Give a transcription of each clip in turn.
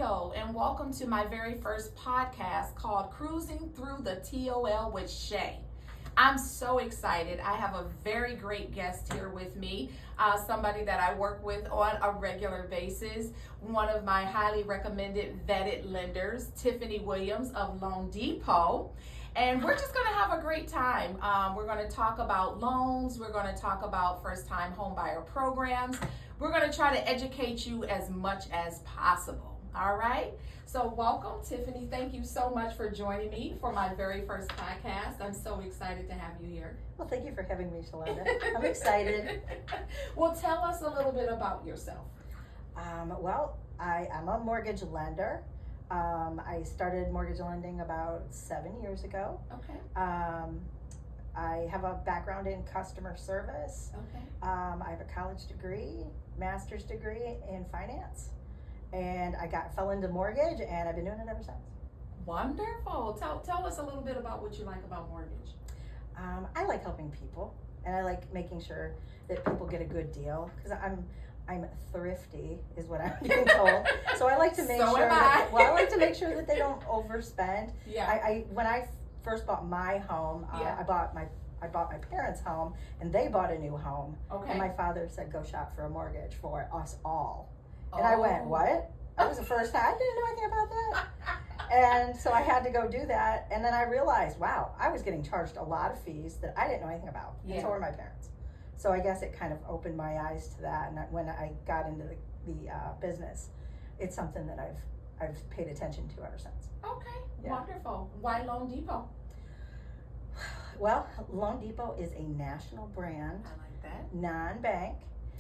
Tio, and welcome to my very first podcast called Cruising Through the TOL with Shay. I'm so excited. I have a very great guest here with me, somebody that I work with on a regular basis, one of my highly recommended vetted lenders, Tiffany Williams of Loan Depot. And we're just going to have a great time. We're going to talk about loans. We're going to talk about first-time homebuyer programs. We're going to try to educate you as much as possible. All right? So welcome, Tiffany. Thank you so much for joining me for my very first podcast. I'm so excited to have you here. Well, thank you for having me, Shalonda. I'm excited. Well, tell us a little bit about yourself. I'm a mortgage lender. I started mortgage lending about 7 years ago. Okay. I have a background in customer service. Okay. I have a college degree, master's degree in finance. And I fell into mortgage, and I've been doing it ever since. Wonderful. Tell us a little bit about what you like about mortgage. I like helping people, and I like making sure that people get a good deal, because I'm thrifty, is what I'm being told. So I like to make I like to make sure that they don't overspend. Yeah. When I first bought my home, I bought my parents' home, and they bought a new home. Okay. And my father said, "Go shop for a mortgage for us all." And I went, "What?" That was the first time. I didn't know anything about that. And so I had to go do that. And then I realized, wow, I was getting charged a lot of fees that I didn't know anything about. Yeah. And so were my parents. So I guess it kind of opened my eyes to that. And when I got into the business, it's something that I've paid attention to ever since. Okay. Yeah. Wonderful. Why Loan Depot? Well, Loan Depot is a national brand, I like that. non-bank.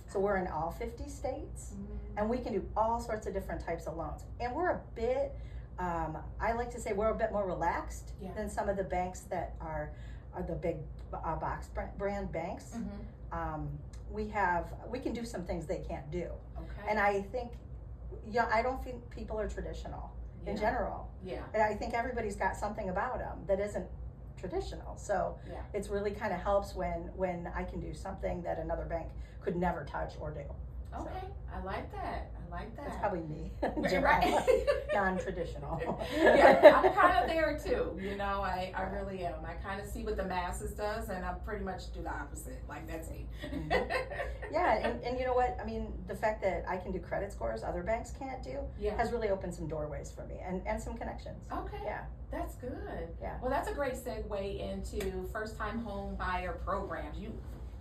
So we're in all 50 states, and we can do all sorts of different types of loans. And we're a bit, I like to say we're a bit more relaxed than some of the banks that are the big box brand banks. We can do some things they can't do. Okay. And I think, I don't think people are traditional in general. Yeah. And I think everybody's got something about them that isn't traditional. So it's really kind of helps when I can do something that another bank could never touch or do. Okay. So I like that. that's probably me. Right. Non-traditional. Yeah, I'm kind of there too. I really am. I kind of see what the masses does, and I pretty much do the opposite. Like, that's me. Yeah, and you know what? I mean, the fact that I can do credit scores other banks can't do has really opened some doorways for me and some connections. Okay. Yeah. That's good. Yeah. Well, that's a great segue into first-time home buyer programs. You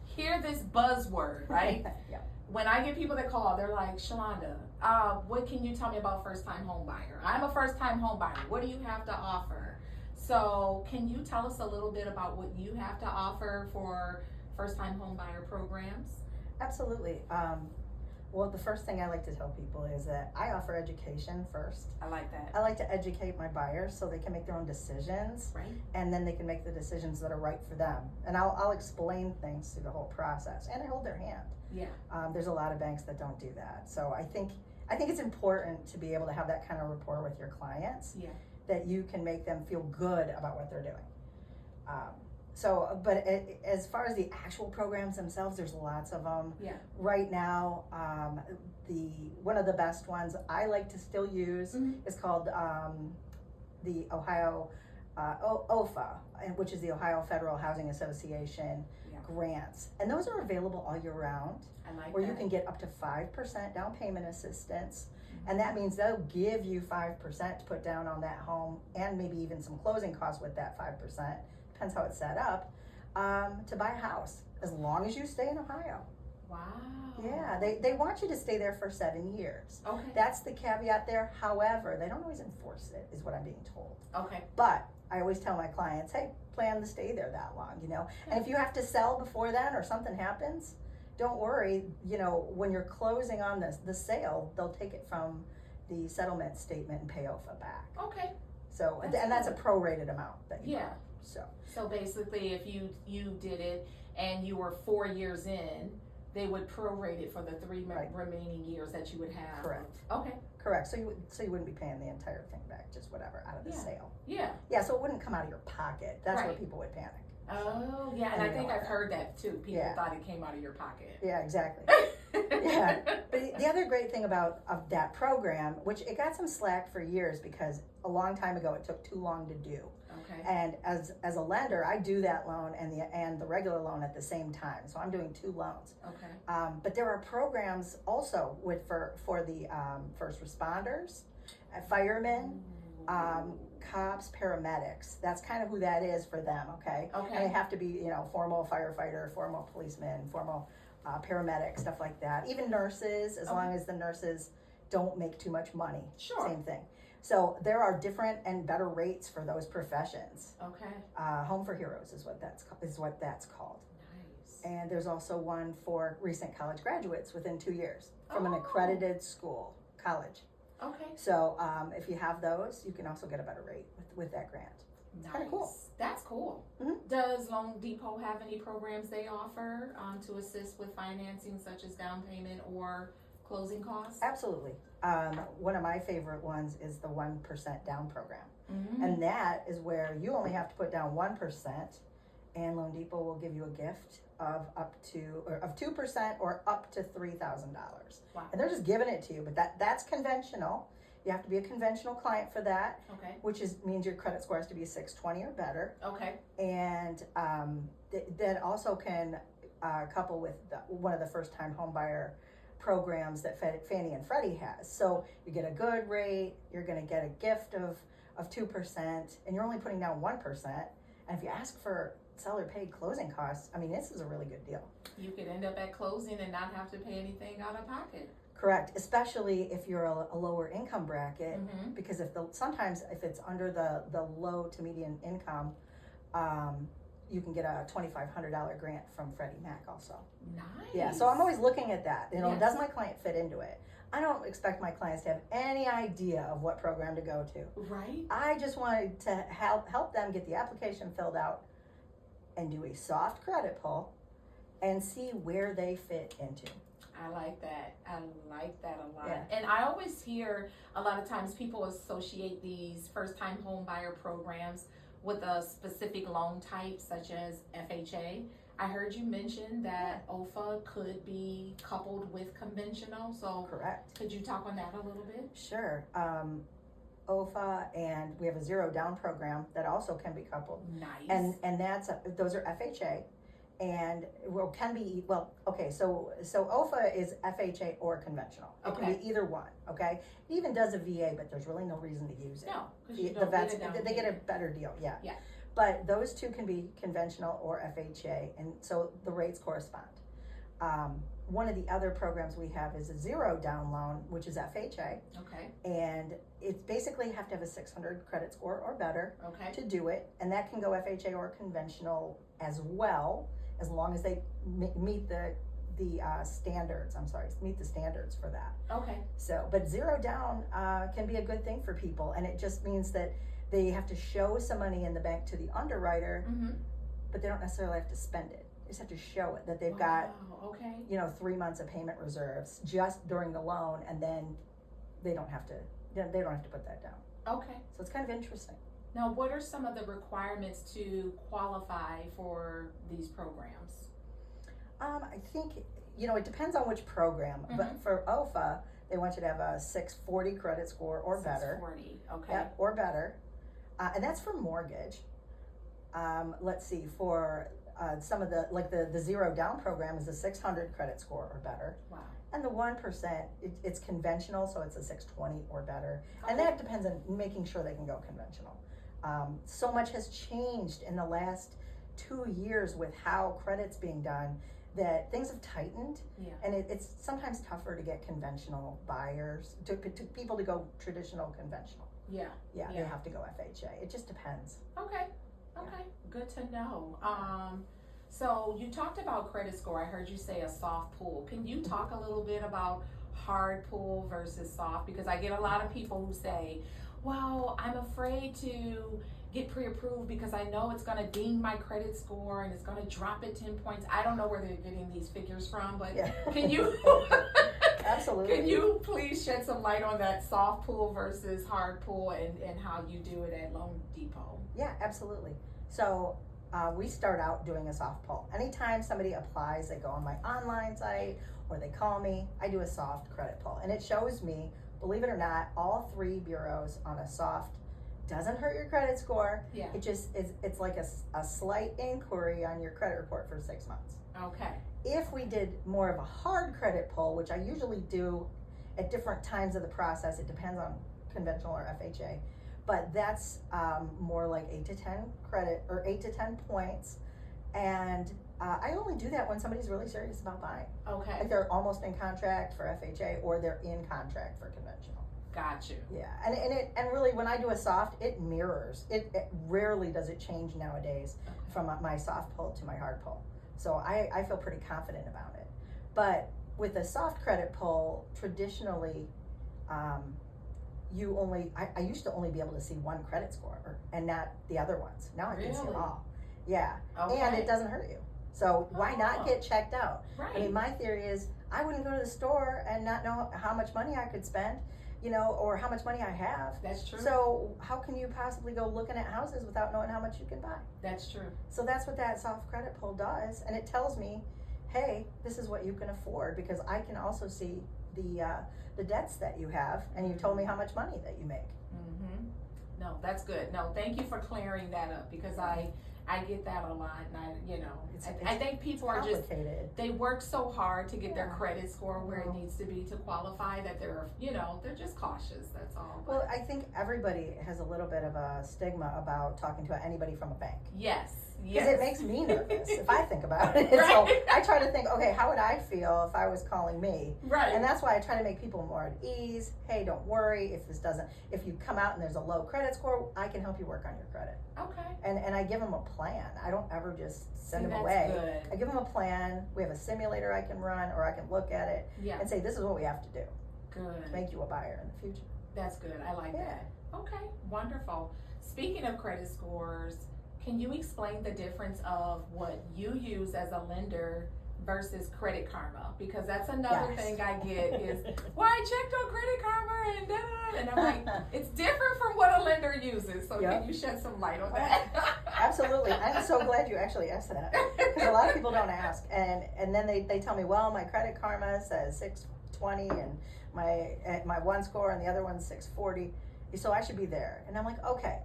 hear this buzzword, right? Yeah. When I get people that call, they're like, "Shalonda, what can you tell me about first-time home buyer? I'm a first-time home buyer. What do you have to offer?" So can you tell us a little bit about what you have to offer for first-time home buyer programs? Absolutely. Well, the first thing I like to tell people is that I offer education first. I like that. I like to educate my buyers so they can make their own decisions, Right. and then they can make the decisions that are right for them. And I'll explain things through the whole process, and I hold their hand. Yeah. There's a lot of banks that don't do that. So I think it's important to be able to have that kind of rapport with your clients. Yeah. That you can make them feel good about what they're doing. But as far as the actual programs themselves, there's lots of them. Yeah. Right now, one of the best ones I like to still use is called the Ohio OFA, which is the Ohio Federal Housing Association grants. And those are available all year round. I like where that. you can get up to 5% down payment assistance. And that means they'll give you 5% to put down on that home, and maybe even some closing costs with that 5%, depends how it's set up, to buy a house, as long as you stay in Ohio. Wow. Yeah, they want you to stay there for 7 years. Okay. That's the caveat there. However, they don't always enforce it, is what I'm being told. Okay. But I always tell my clients, hey, plan to stay there that long, And if you have to sell before then or something happens, don't worry, when you're closing on the sale, they'll take it from the settlement statement and pay OFA back. Okay. So, and that's a prorated amount that you buy. So basically, if you did it and you were 4 years in, they would prorate it for the three remaining years that you would have. Correct. Okay. Correct. So you wouldn't be paying the entire thing back, just whatever out of the sale. Yeah. Yeah. So it wouldn't come out of your pocket. That's where people would panic. Oh, yeah, and I think I've heard that too. People thought it came out of your pocket. Yeah, exactly. Yeah, but the other great thing about of that program, which it got some slack for years because a long time ago it took too long to do. Okay. And as a lender, I do that loan and the regular loan at the same time, so I'm doing 2 loans. Okay. But there are programs also for the first responders, firemen, cops, paramedics. That's kind of who that is for them. Okay. Okay. And they have to be formal firefighter, formal policeman, formal paramedic, stuff like that. Even nurses, as long as the nurses don't make too much money. Sure. Same thing. So there are different and better rates for those professions. Okay. Home for Heroes is what that's called. Nice. And there's also one for recent college graduates within 2 years from an accredited college. Okay. So if you have those, you can also get a better rate with that grant. It's Nice. kind of cool. That's cool. Mm-hmm. Does Loan Depot have any programs they offer to assist with financing, such as down payment or closing costs? Absolutely. One of my favorite ones is the 1% down program. Mm-hmm. And that is where you only have to put down 1%, and Loan Depot will give you a gift of 2% or up to $3,000. Wow. And they're just giving it to you, but that's conventional. You have to be a conventional client for that, Okay. which means your credit score has to be 620 or better. Okay. And that also can couple with one of the first-time homebuyer programs that Fannie and Freddie has. So you get a good rate, you're going to get a gift of 2%, and you're only putting down 1%. And if you ask for seller paid closing costs, I mean, this is a really good deal. You could end up at closing and not have to pay anything out of pocket. Correct, especially if you're a lower income bracket, Mm-hmm. because sometimes if it's under the low to median income, you can get a $2,500 grant from Freddie Mac also. Nice. Yeah, so I'm always looking at that. Yes. Does my client fit into it? I don't expect my clients to have any idea of what program to go to. Right. I just wanted to help them get the application filled out and do a soft credit pull and see where they fit into. I like that. I like that a lot. Yeah. And I always hear a lot of times people associate these first-time home buyer programs with a specific loan type, such as FHA. I heard you mention that OFA could be coupled with conventional. So Correct. could you talk on that a little bit? Sure. OFA, and we have a zero down program that also can be coupled. Nice. And those are FHA. And so OFA is FHA or conventional. It can be either one, okay? It even does a VA, but there's really no reason to use it. No, because you The don't vets, get it down they get a payment. better deal, yeah. Yeah. But those two can be conventional or FHA, and so the rates correspond. One of the other programs we have is a zero down loan, which is FHA, Okay. and it's basically you have to have a 600 credit score or better Okay. to do it, and that can go FHA or conventional as well, as long as they meet the standards. Meet the standards for that. Okay. So, but zero down can be a good thing for people, and it just means that they have to show some money in the bank to the underwriter, Mm-hmm. but they don't necessarily have to spend it. They just have to show it that they've got, Okay. 3 months of payment reserves just during the loan, and then they don't have to put that down. Okay. So it's kind of interesting. Now, what are some of the requirements to qualify for these programs? I think, it depends on which program, but for OFA, they want you to have a 640 credit score or better. 640, okay. Yep, or better. And that's for mortgage. Let's see, for some of the zero down program is a 600 credit score or better. Wow. And the 1%, it's conventional, so it's a 620 or better. Okay. And that depends on making sure they can go conventional. So much has changed in the last 2 years with how credit's being done that things have tightened. Yeah. And it's sometimes tougher to get conventional buyers, to people to go traditional conventional. Yeah. Yeah, Yeah. they have to go FHA. It just depends. Okay. Okay. Good to know. So you talked about credit score. I heard you say a soft pull. Can you talk a little bit about hard pull versus soft? Because I get a lot of people who say, well, I'm afraid to get pre-approved because I know it's going to ding my credit score and it's going to drop it 10 points. I don't know where they're getting these figures from, but Yeah. can you Absolutely. Can you please shed some light on that soft pull versus hard pull and how you do it at Loan Depot? Yeah, absolutely. So we start out doing a soft pull. Anytime somebody applies, they go on my online site or they call me, I do a soft credit pull. And it shows me, believe it or not, all 3 bureaus on a soft, doesn't hurt your credit score. Yeah. It just is, it's like a slight inquiry on your credit report for 6 months. Okay. If we did more of a hard credit pull, which I usually do at different times of the process, it depends on conventional or FHA, but that's more like 8 to 10 credit or 8 to 10 points. And I only do that when somebody's really serious about buying. Okay. Like they're almost in contract for FHA or they're in contract for conventional. Got you. Yeah, and really when I do a soft, it mirrors. It rarely does it change nowadays from my soft pull to my hard pull. So I feel pretty confident about it. But with a soft credit pull, traditionally, I used to only be able to see one credit score and not the other ones. Now I can see them all. Yeah, Okay. and it doesn't hurt you. So why not get checked out? Right. I mean, my theory is I wouldn't go to the store and not know how much money I could spend, or how much money I have. That's true. So how can you possibly go looking at houses without knowing how much you can buy? That's true. So that's what that soft credit pull does, and it tells me, hey, this is what you can afford, because I can also see the debts that you have, and you told me how much money that you make. Mm-hmm. No, that's good. No, thank you for clearing that up, because I get that a lot, and I think people are just, they work so hard to get their credit score where it needs to be to qualify that they're just cautious, that's all. Well, I think everybody has a little bit of a stigma about talking to anybody from a bank. Yes. Because it makes me nervous if I think about it. Right. So I try to think, okay, how would I feel if I was calling me? Right. And that's why I try to make people more at ease. Hey, don't worry if you come out and there's a low credit score, I can help you work on your credit. Okay. And I give them a plan. I don't ever just send them that's away. Good. I give them a plan. We have a simulator I can run, or I can look at it and say, this is what we have to do to make you a buyer in the future. That's good. I like that. Okay, wonderful. Speaking of credit scores, can you explain the difference of what you use as a lender versus Credit Karma? Because that's another thing I get is, well, I checked on Credit Karma and da-da-da, and I'm like, it's different from what a lender uses. So can you shed some light on that? Absolutely. I'm so glad you actually asked that, because a lot of people don't ask, and then they tell me, well, my Credit Karma says 620 and my one score and the other one's 640, so I should be there. And I'm like, okay.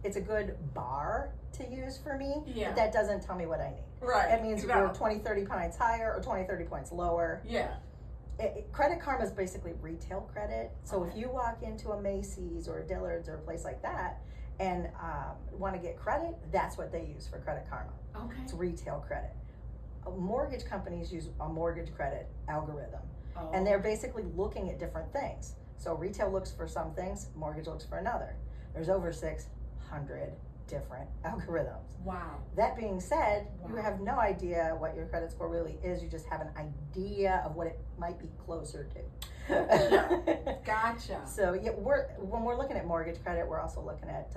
It's a good bar to use for me, but that doesn't tell me what I need. Right. That means we're 20, 30 points higher or 20, 30 points lower. Yeah. Credit Karma is basically retail credit. So if you walk into a Macy's or a Dillard's or a place like that and want to get credit, that's what they use for Credit Karma. Okay. It's retail credit. Mortgage companies use a mortgage credit algorithm, and they're basically looking at different things. So retail looks for some things, mortgage looks for another. There's over 600 different algorithms. Wow. That being said, you have no idea what your credit score really is. You just have an idea of what it might be closer to. Gotcha. So when we're looking at mortgage credit, we're also looking at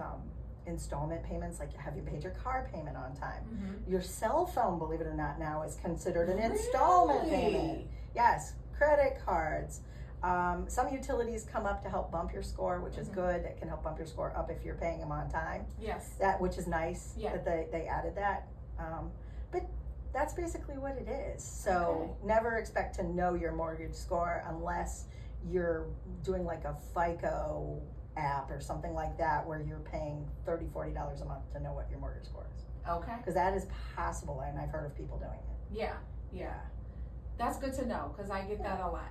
installment payments, like have you paid your car payment on time? Mm-hmm. Your cell phone, believe it or not, now is considered an installment payment. Yes, credit cards. Some utilities come up to help bump your score, which is good. It can help bump your score up if you're paying them on time. Yes. Which is nice that they added that. But that's basically what it is. So never expect to know your mortgage score unless you're doing like a FICO app or something like that where you're paying $30, $40 a month to know what your mortgage score is. Okay. Because that is possible, and I've heard of people doing it. Yeah. That's good to know, because I get that a lot.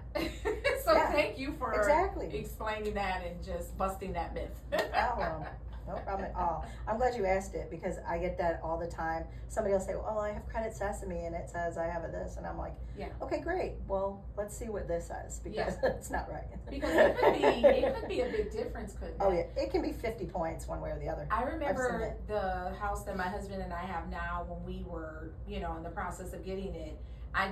So thank you for explaining that and just busting that myth. No problem at all. I'm glad you asked it, because I get that all the time. Somebody will say, well, I have Credit Sesame and it says I have a this, and I'm like, okay, great. Well, let's see what this says, because it's not right. Because it could be a big difference, couldn't it? Oh yeah, it can be 50 points one way or the other. I remember the house that my husband and I have now, when we were, in the process of getting it, I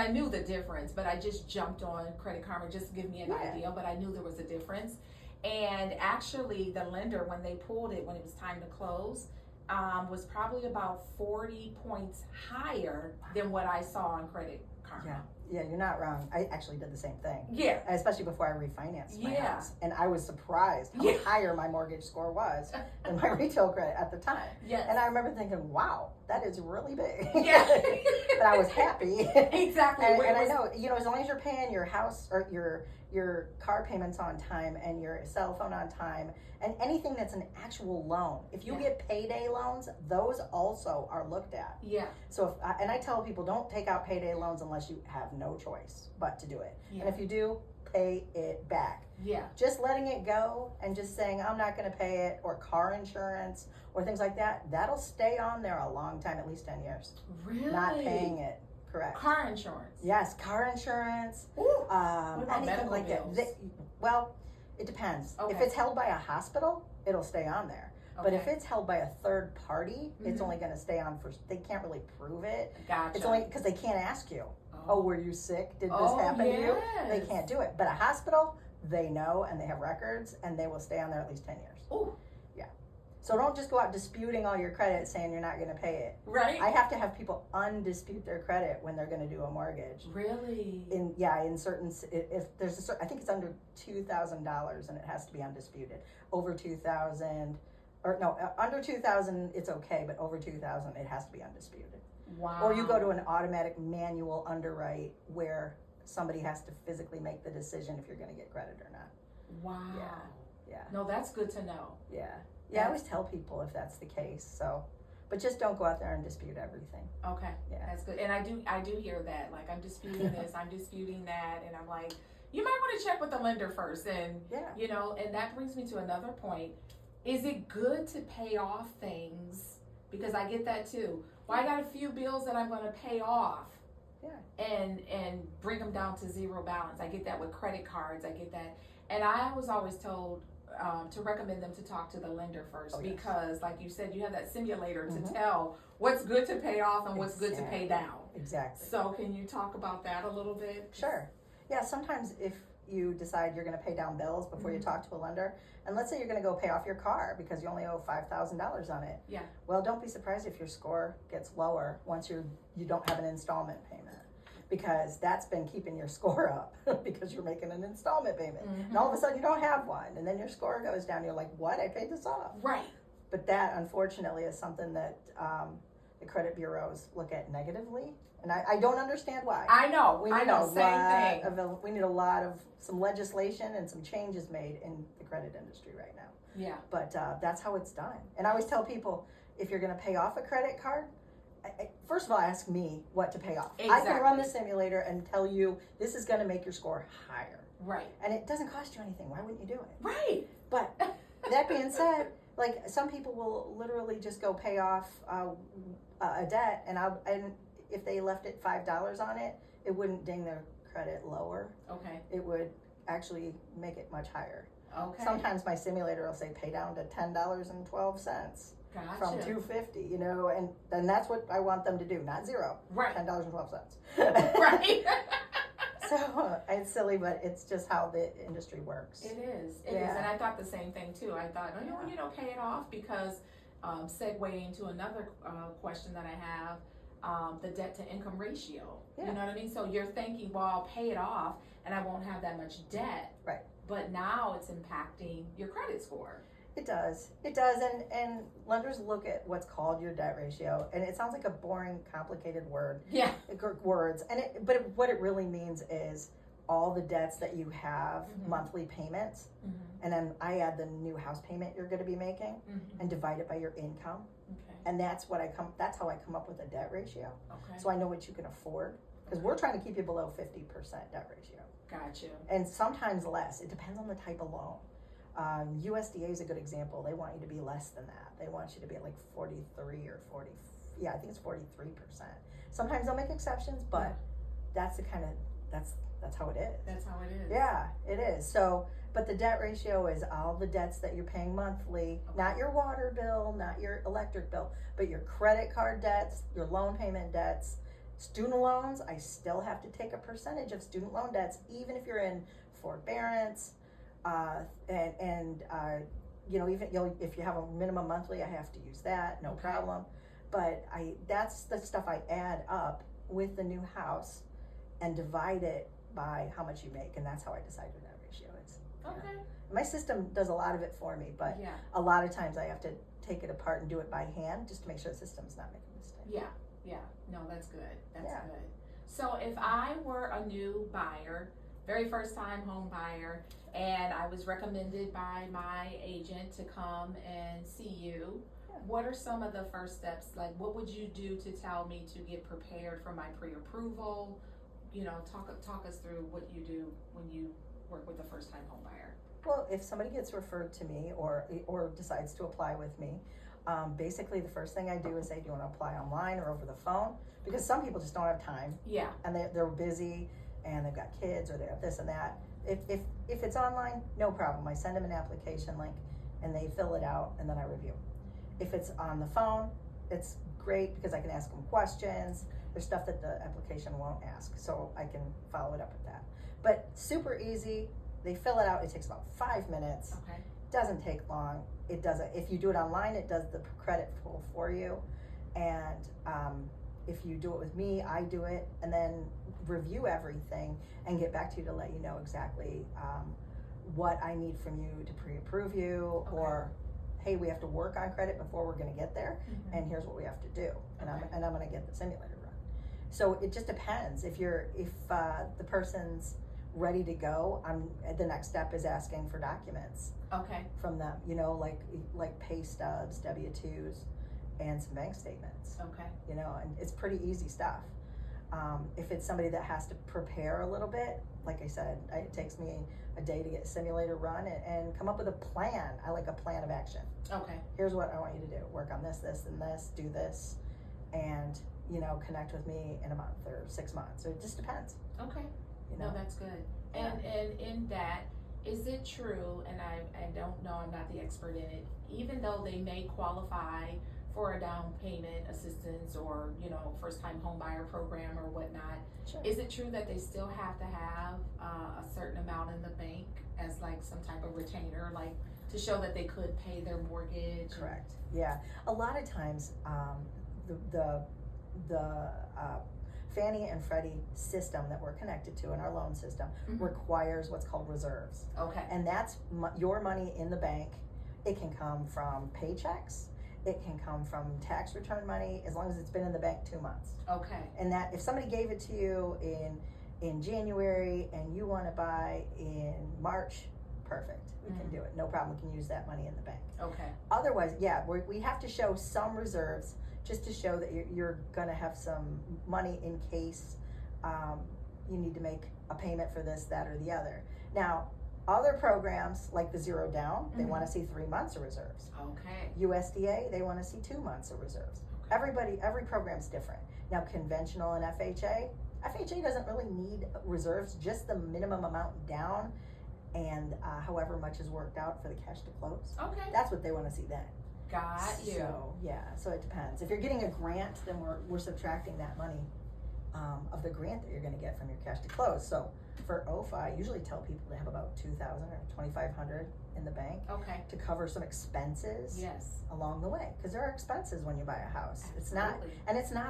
knew the difference, but I just jumped on Credit Karma just to give me an idea, but I knew there was a difference. And actually the lender, when they pulled it, when it was time to close, was probably about 40 points higher than what I saw on Credit Karma. Yeah, you're not wrong. I actually did the same thing. Yeah. Especially before I refinanced my Yeah. house. And I was surprised how higher my mortgage score was than my retail credit at the time. Yes. And I remember thinking, wow, that is really big. Yeah. But I was happy. Exactly. And I know, as long as you're paying your house or your car payments on time and your cell phone on time and anything that's an actual loan. If you get payday loans, those also are looked at. Yeah. So and I tell people, don't take out payday loans unless you have no choice but to do it. Yeah. And if you do, pay it back. Yeah. Just letting it go and just saying, I'm not going to pay it, or car insurance or things like that, that'll stay on there a long time, at least 10 years. Really? Not paying it. Correct. Car insurance. Yes, car insurance. What about anything medical like bills? that. Well, it depends. Okay. If it's held by a hospital, it'll stay on there. But if it's held by a third party, it's only going to stay on for, they can't really prove it. Gotcha. It's only because they can't ask you, oh, were you sick? Did this happen to you? They can't do it. But a hospital, they know and they have records and they will stay on there at least 10 years. Ooh. Yeah. So don't just go out disputing all your credit saying you're not going to pay it. Right. I have to have people undispute their credit when they're going to do a mortgage. Really? In certain, if there's a certain, I think it's under $2,000 and it has to be undisputed. Over 2,000, or no, under 2,000 it's okay, but over 2,000 it has to be undisputed. Wow. Or you go to an automatic manual underwrite where somebody has to physically make the decision if you're going to get credit or not. Wow. Yeah. No, that's good to know. Yeah. Yeah, I always tell people if that's the case. So, but just don't go out there and dispute everything. Okay. Yeah. That's good. And I do hear that. Like, I'm disputing this, I'm disputing that, and I'm like, you might want to check with the lender first. And and that brings me to another point. Is it good to pay off things? Because I get that too. Well, I got a few bills that I'm going to pay off. Yeah. And bring them down to zero balance. I get that with credit cards. I get that. And I was always told to recommend them to talk to the lender first, because like you said, you have that simulator to tell what's good to pay off and what's good to pay down. Exactly. So can you talk about that a little bit? Sure. Yeah, sometimes if you decide you're going to pay down bills before you talk to a lender, and let's say you're going to go pay off your car because you only owe $5,000 on it. Yeah. Well, don't be surprised if your score gets lower once you don't have an installment payment, because that's been keeping your score up because you're making an installment payment. And all of a sudden you don't have one, and then your score goes down. You're like, what? I paid this off. Right. But that, unfortunately, is something that the credit bureaus look at negatively. And I don't understand why. I know. We need Same thing. We need a lot of some legislation and some changes made in the credit industry right now. Yeah. But that's how it's done. And I always tell people, if you're going to pay off a credit card, first of all, ask me what to pay off. Exactly. I can run the simulator and tell you this is going to make your score higher. Right. And it doesn't cost you anything. Why wouldn't you do it? Right. But that being said, like, some people will literally just go pay off a debt, and if they left it $5 on it, it wouldn't ding their credit lower. Okay. It would actually make it much higher. Okay. Sometimes my simulator will say pay down to $10.12 Gotcha. from $2.50, and then that's what I want them to do, not zero. Right. $10.12. Right. So it's silly, but it's just how the industry works. It is. It is. And I thought the same thing too. I thought, pay it off, because segueing into another question that I have, the debt to income ratio. Yeah. You know what I mean? So you're thinking, well, I'll pay it off and I won't have that much debt. Right. But now it's impacting your credit score. It does, and lenders look at what's called your debt ratio, and it sounds like a boring, complicated word. Yeah. Words, but what it really means is all the debts that you have, monthly payments, and then I add the new house payment you're going to be making, and divide it by your income, and that's how I come up with a debt ratio. Okay. So I know what you can afford, because we're trying to keep you below 50% debt ratio. Gotcha. And sometimes less. It depends on the type of loan. USDA is a good example. They want you to be less than that. They want you to be at like 43 or 40. Yeah, I think it's 43%. Sometimes they'll make exceptions, but that's how it is. That's how it is. Yeah, it is. So, but the debt ratio is all the debts that you're paying monthly, not your water bill, not your electric bill, but your credit card debts, your loan payment debts, student loans. I still have to take a percentage of student loan debts, even if you're in forbearance. Even if you have a minimum monthly, I have to use that, no problem. But that's the stuff I add up with the new house, and divide it by how much you make, and that's how I decide what that ratio is. Okay. My system does a lot of it for me, but a lot of times I have to take it apart and do it by hand just to make sure the system's not making mistakes. Yeah. No, that's good. That's good. So if I were a new buyer, very first time home buyer, and I was recommended by my agent to come and see you, what are some of the first steps? Like, what would you do to tell me to get prepared for my pre-approval? You know, talk us through what you do when you work with a first time home buyer. Well, if somebody gets referred to me or decides to apply with me, basically the first thing I do is say, do you want to apply online or over the phone? Because some people just don't have time. Yeah. And they're busy and they've got kids or they have this and that. If it's online, no problem. I send them an application link and they fill it out and then I review. If it's on the phone, it's great because I can ask them questions. There's stuff that the application won't ask, so I can follow it up with that. But super easy. They fill it out. It takes about 5 minutes. Okay. Doesn't take long. It doesn't. If you do it online, it does the credit pull for you. And if you do it with me, I do it and then review everything and get back to you to let you know exactly what I need from you to pre-approve you, or hey, we have to work on credit before we're going to get there, and here's what we have to do, and I'm going to get the simulator run. So it just depends. If the person's ready to go, the next step is asking for documents from them, you know, like pay stubs, W-2s, and some bank statements. You know, and it's pretty easy stuff. If it's somebody that has to prepare a little bit, like I said, it takes me a day to get a simulator run and come up with a plan. I like a plan of action. Here's what I want you to do. Work on this, this, and this, do this, and, you know, connect with me in a month or 6 months. So it just depends. You know? No, that's good. And in that, is it true, and I don't know, I'm not the expert in it, even though they may qualify for a down payment assistance or, you know, first time home buyer program or whatnot, is it true that they still have to have a certain amount in the bank as like some type of retainer, like to show that they could pay their mortgage? Correct. Yeah. A lot of times, the Fannie and Freddie system that we're connected to in our loan system requires what's called reserves. And that's your money in the bank. It can come from paychecks. It can come from tax return money, as long as it's been in the bank 2 months. And that if somebody gave it to you in January and you want to buy in March, perfect. We can do it. No problem. We can use that money in the bank. Otherwise, we have to show some reserves just to show that you're going to have some money in case you need to make a payment for this, that, or the other. Now, other programs like the zero down, they want to see 3 months of reserves. USDA, they want to see 2 months of reserves. Every program's different. Now, conventional and FHA doesn't really need reserves, just the minimum amount down and however much is worked out for the cash to close. That's what they want to see then. Got you. So, so it depends. If you're getting a grant, then we're subtracting that money of the grant that you're going to get from your cash to close. So for OFA, I usually tell people to have about $2,000 or $2,500 in the bank to cover some expenses along the way, because there are expenses when you buy a house. It's not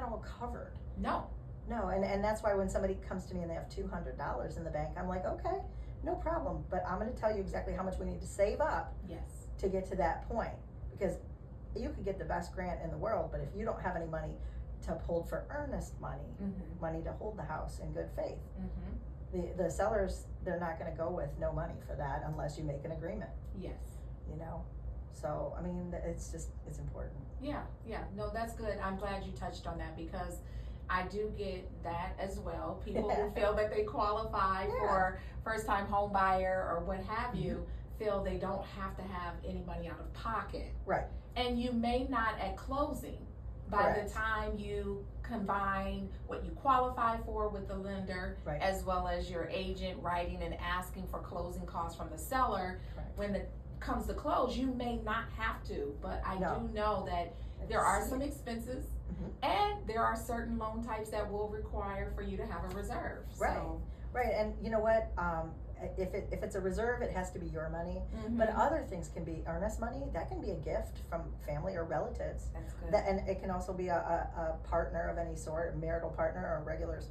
all covered. No, and that's why when somebody comes to me and they have $200 in the bank, I'm like, okay, no problem, but I'm going to tell you exactly how much we need to save up to get to that point, because you could get the best grant in the world, but if you don't have any money to hold for earnest money, money to hold the house in good faith, the sellers, they're not going to go with no money for that unless you make an agreement. You know, so I mean, it's important. No, that's good. I'm glad you touched on that, because I do get that as well. People who feel that they qualify for first time home buyer or what have you feel they don't have to have any money out of pocket. And you may not at closing. By the time you combine what you qualify for with the lender, as well as your agent writing and asking for closing costs from the seller, when it comes to close, you may not have to, but I do know that there are some expenses and there are certain loan types that will require for you to have a reserve. And you know what? If it's a reserve, it has to be your money. But other things can be earnest money. That can be a gift from family or relatives. That's good. And it can also be a partner of any sort, a marital partner or a regular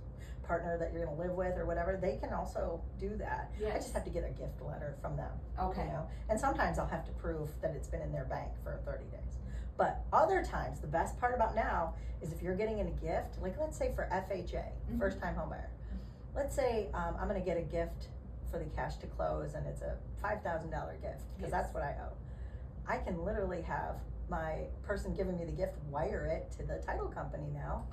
partner that you're going to live with or whatever, they can also do that. Yes. I just have to get a gift letter from them. Okay. You know? And sometimes I'll have to prove that it's been in their bank for 30 days. But other times, the best part about now is if you're getting a gift, like let's say for FHA, first time home buyer. Let's say I'm going to get a gift for the cash to close and it's a $5,000 gift because that's what I owe. I can literally have my person giving me the gift wire it to the title company now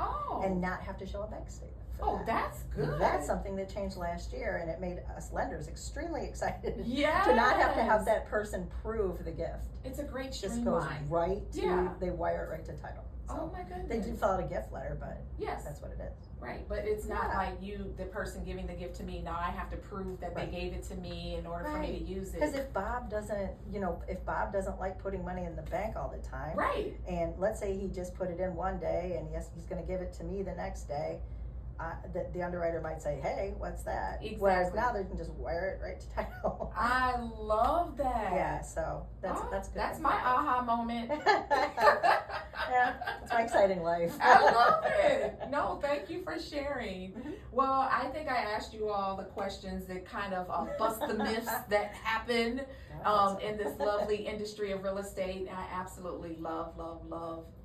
and not have to show a bank statement. That's good. That's something that changed last year, and it made us lenders extremely excited Yes. to not have to have that person prove the gift. It's a great Just streamline. goes right to, they wire it right to title. So oh my goodness. they do fill out a gift letter, but yes, that's what it is. Right, but it's not like you, the person giving the gift to me, now I have to prove that they gave it to me in order for me to use it. Because if Bob doesn't, if Bob doesn't like putting money in the bank all the time, and let's say he just put it in one day and he's going to give it to me the next day, the underwriter might say, hey, what's that? Exactly. Whereas now they can just wire it right to title. I love that. Yeah, so that's good. That's my aha moment. Yeah, it's my exciting life. I love it. No, thank you for sharing. Well, I think I asked you all the questions that kind of bust the myths that happen in this lovely industry of real estate. I absolutely love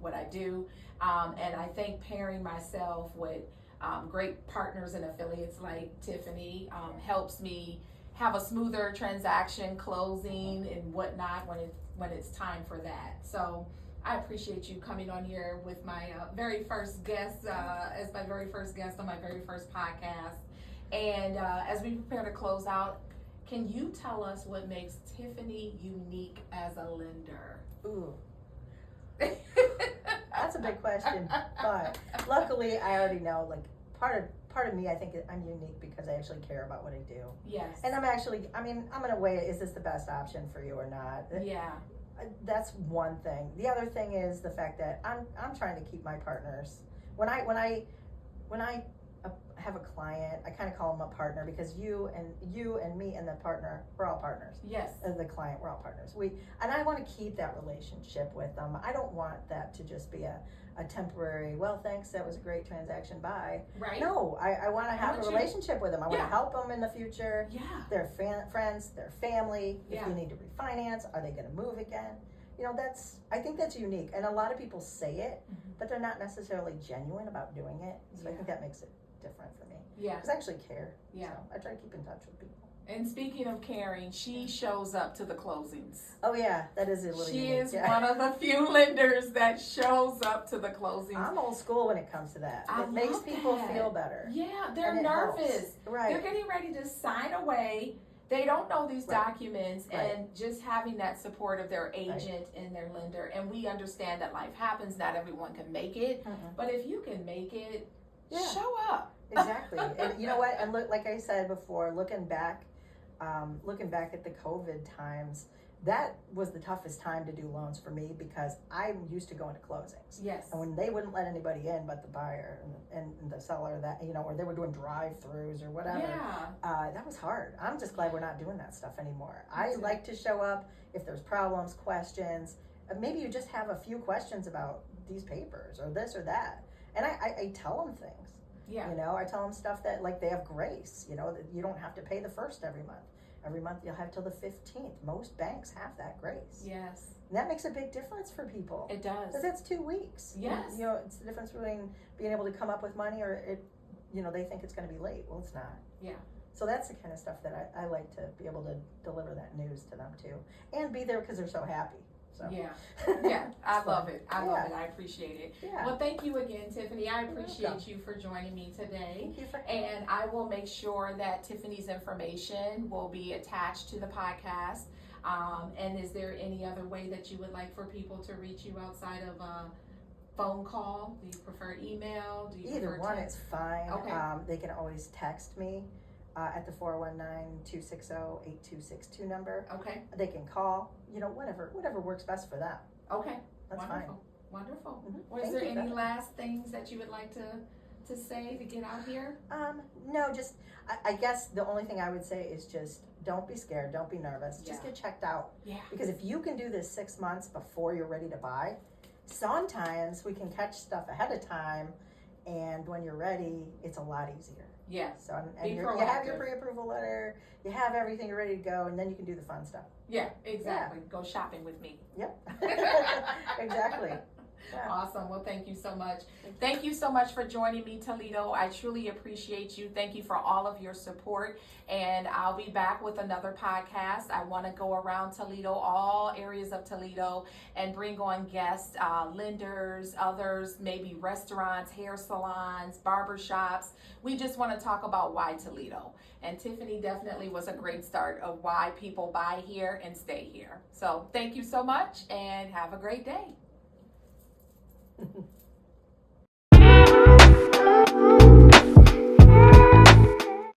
what I do. And I think pairing myself with great partners and affiliates like Tiffany helps me have a smoother transaction closing and whatnot when it's time for that. So I appreciate you coming on here with my very first guest, as my very first guest on my very first podcast. And as we prepare to close out, can you tell us what makes Tiffany unique as a lender? Ooh. That's a big question, but luckily I already know, like, part of me, I think I'm unique because I actually care about what I do. Yes. And I'm going to weigh it, is this the best option for you or not? Yeah. That's one thing. The other thing is the fact that I'm trying to keep my partners. When I have a client, I kind of call them a partner because you and me and the partner, we're all partners. Yes. The client, we're all partners. And I want to keep that relationship with them. I don't want that to just be a temporary, well, thanks, that was a great transaction, bye. Right. No, I want to have a relationship with them. I want to help them in the future. Yeah. Their friends, their family. Yeah. If you need to refinance, are they going to move again? I think that's unique. And a lot of people say it, but they're not necessarily genuine about doing it. So I think that makes it different for me. Yeah. Because I actually care. Yeah. So I try to keep in touch with people. And speaking of caring, she shows up to the closings. Oh yeah, that is a little She unique. is one of the few lenders that shows up to the closings. I'm old school when it comes to that. It makes people feel better. Yeah, they're nervous. Right. They're getting ready to sign away. They don't know these documents, and just having that support of their agent and their lender. And we understand that life happens. Not everyone can make it, but if you can make it, show up. Exactly. And you know what? And look, like I said before, looking back at the COVID times, that was the toughest time to do loans for me because I'm used to going to closings. Yes. And when they wouldn't let anybody in but the buyer and the seller, that or they were doing drive-throughs or whatever. Yeah. That was hard. I'm just glad we're not doing that stuff anymore. I like to show up if there's problems, questions. Maybe you just have a few questions about these papers or this or that, and I tell them things. Yeah. I tell them stuff that, like, they have grace, that you don't have to pay the first every month. Every month you'll have till the 15th. Most banks have that grace. Yes. And that makes a big difference for people. It does. Because that's 2 weeks. Yes. It's the difference between being able to come up with money or they think it's going to be late. Well, it's not. Yeah. So that's the kind of stuff that I like to be able to deliver that news to them too. And be there because they're so happy. So. Yeah, I love it. I love it. I appreciate it. Yeah. Well, thank you again, Tiffany. I appreciate you for joining me today. Thank you for And I will make sure that Tiffany's information will be attached to the podcast. And is there any other way that you would like for people to reach you outside of a phone call? Do you prefer email? Do you Either prefer one text? is fine. Okay. They can always text me at the 419-260-8262 number. Okay. They can call, whatever works best for them. Okay. That's Wonderful. fine. Wonderful. Mm-hmm. Is there any last things that you would like to say to get out here? No, just I guess the only thing I would say is just don't be scared, don't be nervous. Just get checked out. Yeah. Because if you can do this 6 months before you're ready to buy, sometimes we can catch stuff ahead of time, and when you're ready, it's a lot easier. Yeah. So, and Be you have your proactive. pre-approval letter, you have everything ready to go, and then you can do the fun stuff. Yeah, exactly. Go shopping with me. Yep. Exactly. Yeah. Awesome. Well, thank you so much. Thank you so much for joining me, Toledo. I truly appreciate you. Thank you for all of your support. And I'll be back with another podcast. I want to go around Toledo, all areas of Toledo, and bring on guests, lenders, others, maybe restaurants, hair salons, barbershops. We just want to talk about why Toledo. And Tiffany definitely was a great start of why people buy here and stay here. So thank you so much and have a great day.